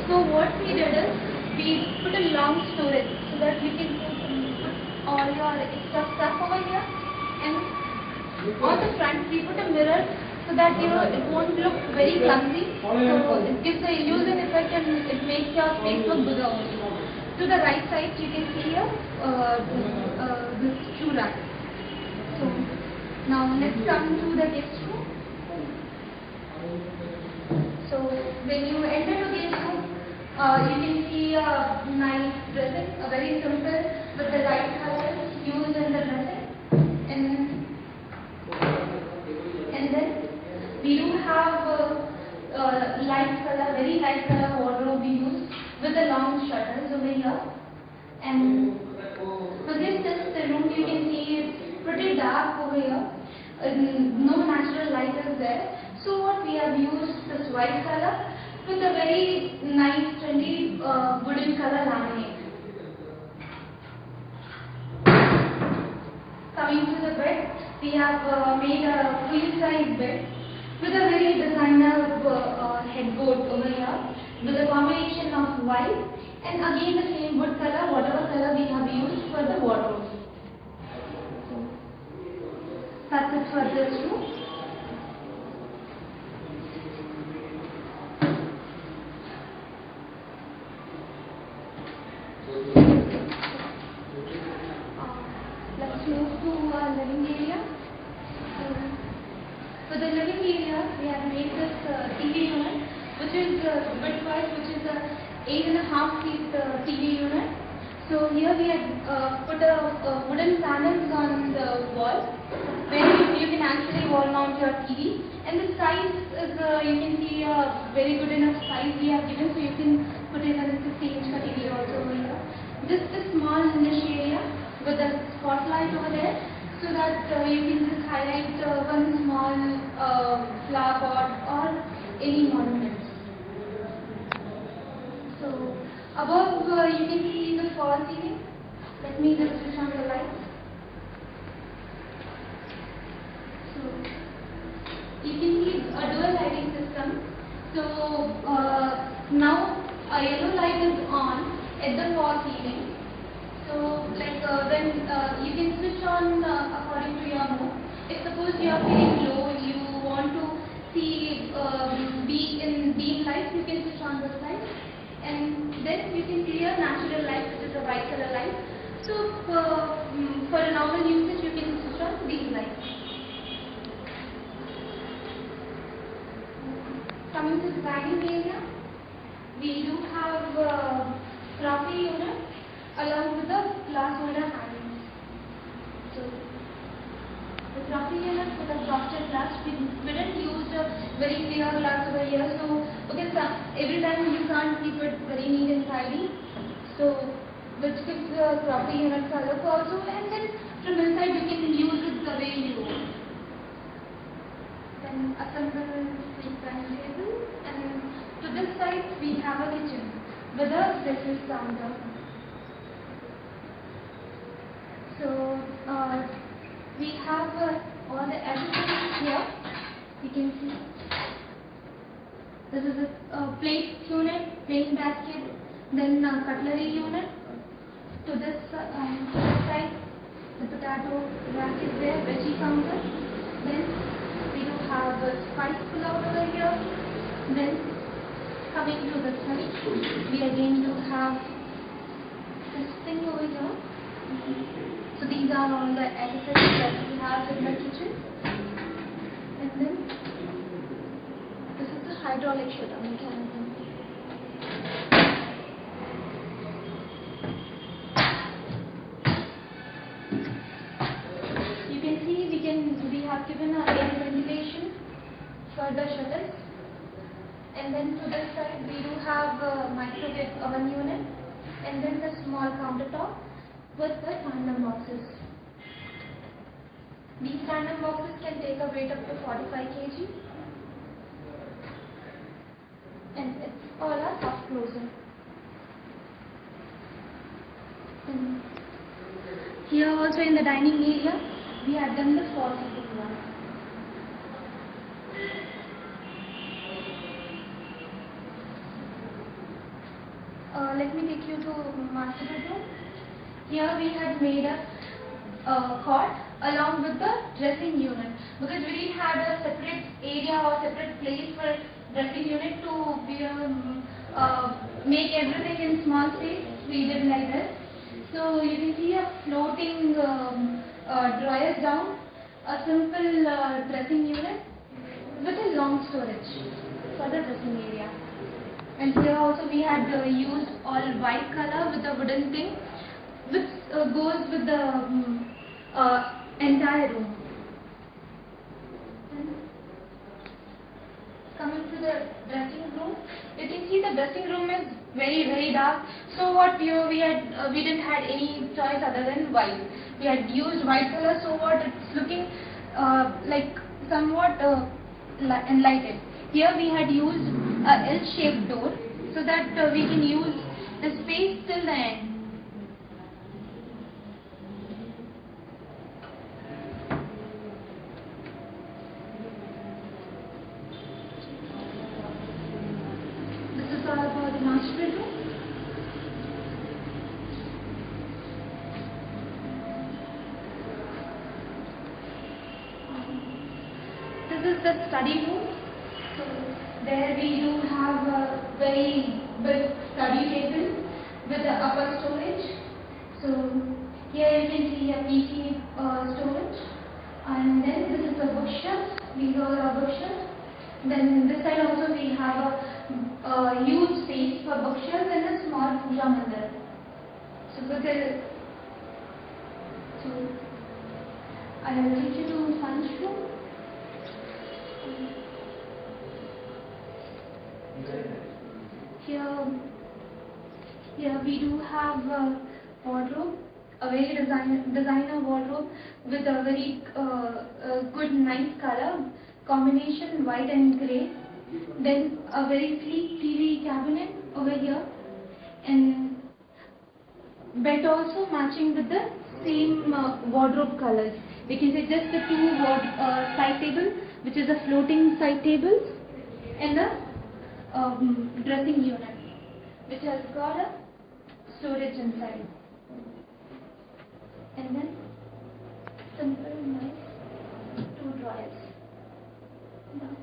So what we did is we put a long storage so that we can put all your extra stuff over here, and on the front we put a mirror so that it won't look very clumsy. So it gives the illusion effect and it makes your face look bigger also. To the right side you can see here this shoe rack. So now let's come to the guest room. So when you enter the guest room, you can see a nice dressing, a very simple with the light colors used in the dressing, and then we do have very light color wardrobe we use with the long shutters over here. And so this room you can see it's pretty dark over here. No natural light is there. So what we have used this white color with a very nice trendy wooden color laminate. Coming to the bed, we have made a full-size bed with a very designer headboard over here with a combination of white and again the same wood color, whatever color we have used for the wardrobe. So that's it for this room. Let's move to our living area. For the living area, we have made this TV unit, which is bit-wise, which is a 8.5 feet TV unit. So here we have put a wooden panels on the wall, where you can actually wall mount your TV. And the size is, you can see a very good enough size we have given, so you can put even a 60-inch TV also over here. Just a small niche area with a spotlight over there, so that you can just highlight one small flower pot or any monument. So above you can see the fall ceiling. Let me just switch on the lights. So you can see a dual lighting system. So now a yellow light is on at the fall ceiling. So when you can switch on according to your mood. If suppose you are feeling low, you want to see be in dim light, you can switch on this light, and then you can see a natural light, which is a white color light. So for a normal usage, you can switch on these lights. Coming to the dining area, we do have crockery unit along with the glassware hangings. So the crockery unit with a frosted glass, we didn't use a very clear glass over here, so because every time you can't keep it very neat and tidy, so which gives the crockery unit color also, and then from inside you can use it the way you want. Then assemble the dining table, and to this side we have a kitchen with a breakfast counter. So we have all the accessories here. You can see this is a plate unit, plate basket, then cutlery unit. To this side, the potato rack is there, veggie counter. Then we do have a spice pull-out over here. Then coming to the side, we again do have this thing over here. So these are all the accessories that we have in the kitchen. And then this is the hydraulic shutter mechanism. You can see we have given a air ventilation for the shutters. And then to this side we do have a microwave oven unit, and then the small countertop with the tandem boxes. These tandem boxes can take a weight up to 45 kg, and it's all a soft closer. And here also in the dining area we have done the fall ceiling one. let me take you to master bedroom. Here we had made a cot along with the dressing unit, because we didn't have a separate area or separate place for dressing unit to be, make everything in small space. We did like this. So you can see a floating dryers down, a simple dressing unit with a long storage for the dressing area. And here also we had used all white color with a wooden thing, which goes with the entire room. And coming to the dressing room, you can see the dressing room is very dark. So what we didn't had any choice other than white. We had used white color, so what it's looking like somewhat enlightened. Here we had used a L-shaped door so that we can use the space till the end. This is all about the master bedroom. This is the study room. So there we do have a very big study table with the upper storage. So here you can see a PC storage, and then this is the bookshelf. These are our bookshelves. Then this side also we have a huge space for bookshelves and a small puja mandir. So I will take you to function room. Here we do have a wardrobe, a very designer wardrobe with a very good nice color combination, white and grey. Then a very sleek TV cabinet over here, and bed also matching with the same wardrobe colors. We can say just the two side table, which is a floating side table, and the dressing unit, which has got a storage inside. And then simple nice two drawers. Now,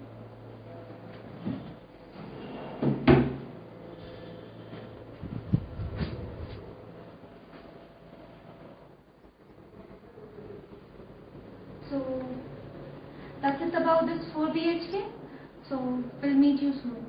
so that's it about this 4 BHK. So we'll meet you soon.